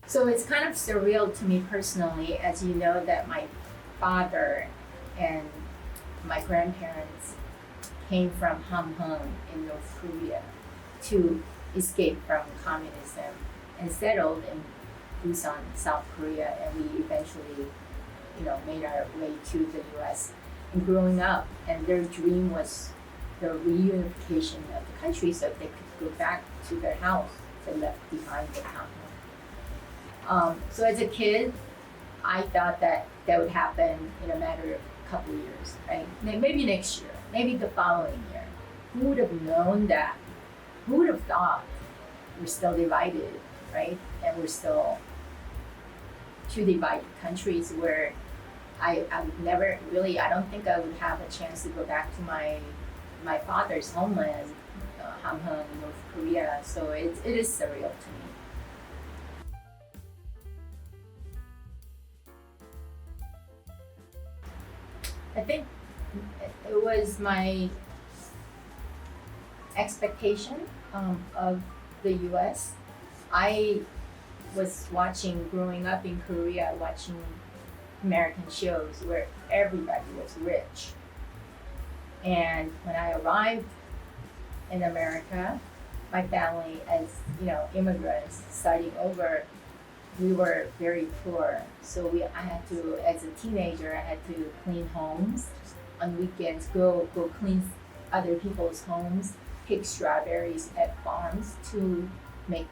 So it's kind of surreal to me personally, as you know, that my father and my grandparents came from Hamhung in North Korea to escape from communism and settled in Busan, South Korea, and we eventually, made our way to the U.S. And growing up, and their dream was the reunification of the country so they could go back to their house they left behind in Hamhung. So as a kid, I thought that would happen in a matter of a couple of years, right? Maybe next year, maybe the following year. Who would have known that? Who would have thought we're still divided, right? And we're still two divided countries where I would never really, I don't think I would have a chance to go back to my father's homeland, Hamhung, North Korea. So it is surreal to me. I think it was my expectation of the U.S. I was growing up in Korea, watching American shows where everybody was rich. And when I arrived in America, my family, as immigrants starting over, we were very poor. So I had to, as a teenager, I had to clean homes on weekends, go clean other people's homes, pick strawberries at farms to make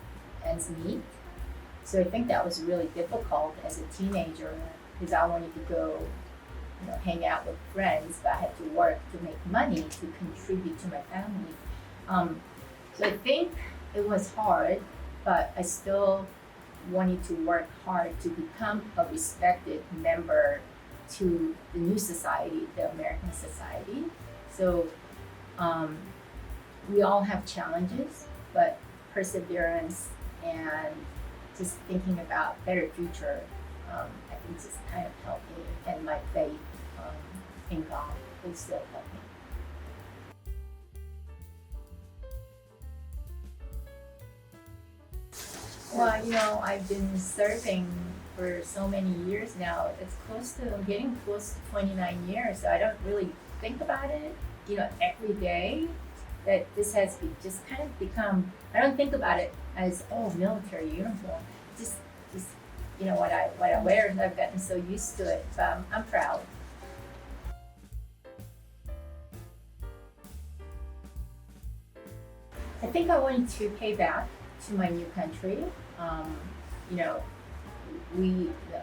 ends meet. So I think that was really difficult as a teenager because I wanted to go, hang out with friends, but I had to work to make money to contribute to my family. So I think it was hard, but I still wanted to work hard to become a respected member to the new society, the American society. So we all have challenges, but perseverance and just thinking about better future, I think just kind of helped me, and my faith in God will still help me. Well, I've been serving for so many years now. I'm getting close to 29 years. So I don't really think about it, every day. That this has just kind of become. I don't think about it as military uniform. Just what I wear, and I've gotten so used to it. But I'm proud. I think I wanted to pay back to my new country. You know,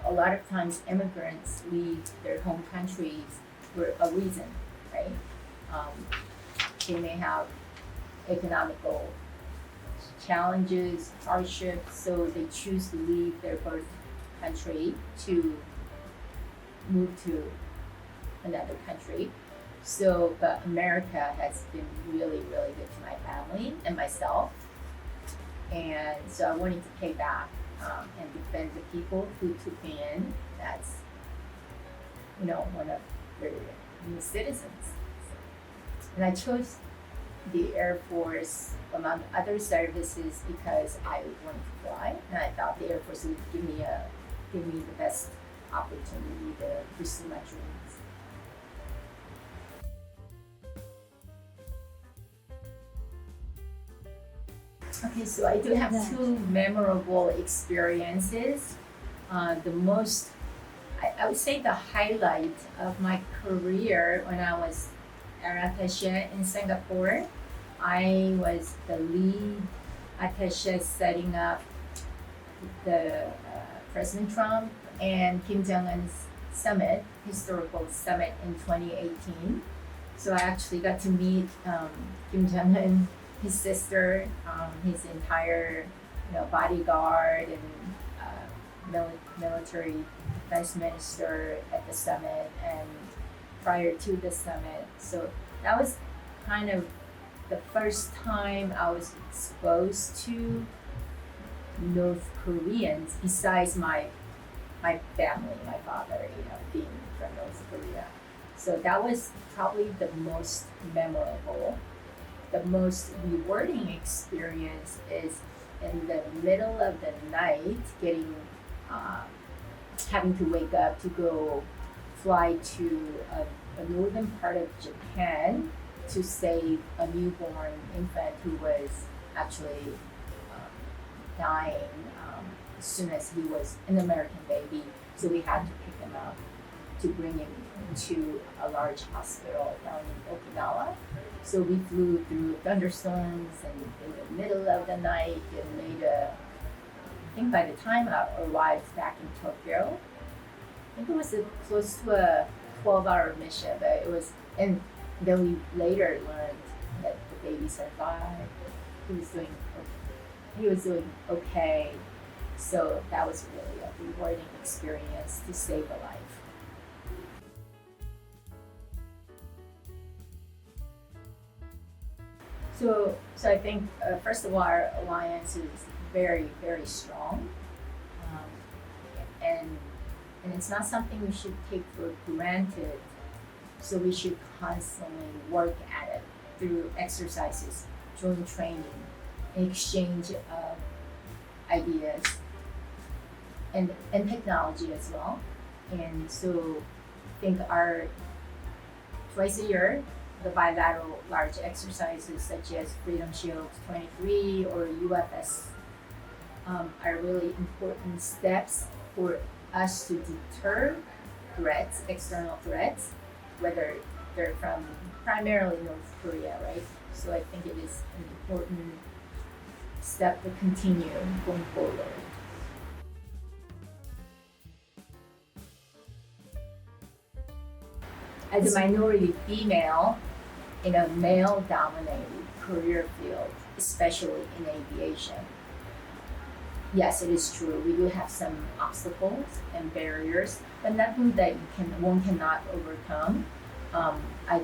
a lot of times immigrants leave their home countries for a reason, right? They may have economical challenges, hardships, so they choose to leave their birth country to move to another country. So, but America has been really, really good to my family and myself. And so I wanted to pay back and defend the people who took me in. That's, one of their new citizens. And I chose the Air Force among other services because I wanted to fly, and I thought the Air Force would give me the best opportunity to pursue my dreams. Okay, so I do have two memorable experiences. I would say the highlight of my career when I was air attaché in Singapore. I was the lead attaché setting up the President Trump and Kim Jong-un's historical summit in 2018. So I actually got to meet Kim Jong-un, his sister, his entire bodyguard and military defense minister at the summit and prior to the summit. So that was kind of the first time I was exposed to North Koreans besides my family, my father, being from North Korea. So that was probably the most memorable. The most rewarding experience is in the middle of the night, having to wake up to go fly to a northern part of Japan to save a newborn infant who was actually dying as soon as he was an American baby. So we had to pick him up to bring him to a large hospital down in Okinawa. So we flew through thunderstorms and in the middle of the night and I think by the time I arrived back in Tokyo, I think it was close to a 12-hour mission, but it was, and then we later learned that the baby survived. He was doing okay. So that was really a rewarding experience to save a life. So I think first of all, our alliance is very, very strong, and it's not something we should take for granted. So we should constantly work at it through exercises, joint training, exchange of ideas, and technology as well. And so I think our twice a year, the bilateral large exercises such as Freedom Shield 23 or UFS are really important steps for us to deter threats, external threats, whether they're from primarily North Korea, right? So I think it is an important step to continue going forward. As a minority female in a male-dominated career field, especially in aviation, yes, it is true. We do have some obstacles and barriers, but nothing that one cannot overcome. I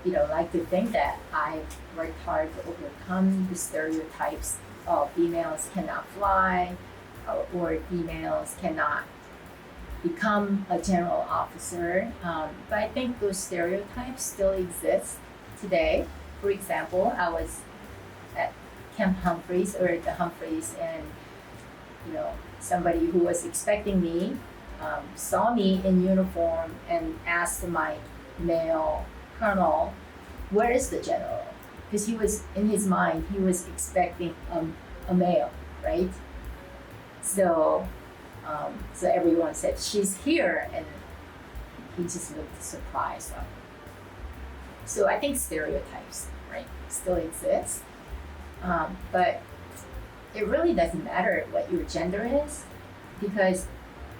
like to think that I've worked hard to overcome the stereotypes of females cannot fly or females cannot become a general officer. But I think those stereotypes still exist today. For example, I was at Camp Humphreys or the Humphreys, and somebody who was expecting me saw me in uniform and asked my male colonel, "Where is the general?" Because he was, in his mind, he was expecting a male, right? So everyone said, "She's here," and he just looked surprised. So I think stereotypes, right, still exist, but it really doesn't matter what your gender is, because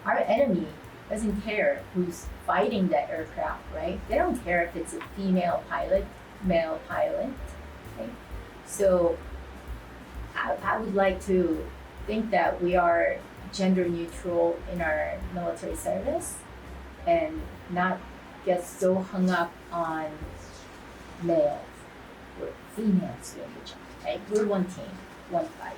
our enemy doesn't care who's fighting that aircraft, right? They don't care if it's a female pilot, male pilot, right? So I would like to think that we are gender neutral in our military service and not get so hung up on males or females doing the job, right? We're one team, one fight.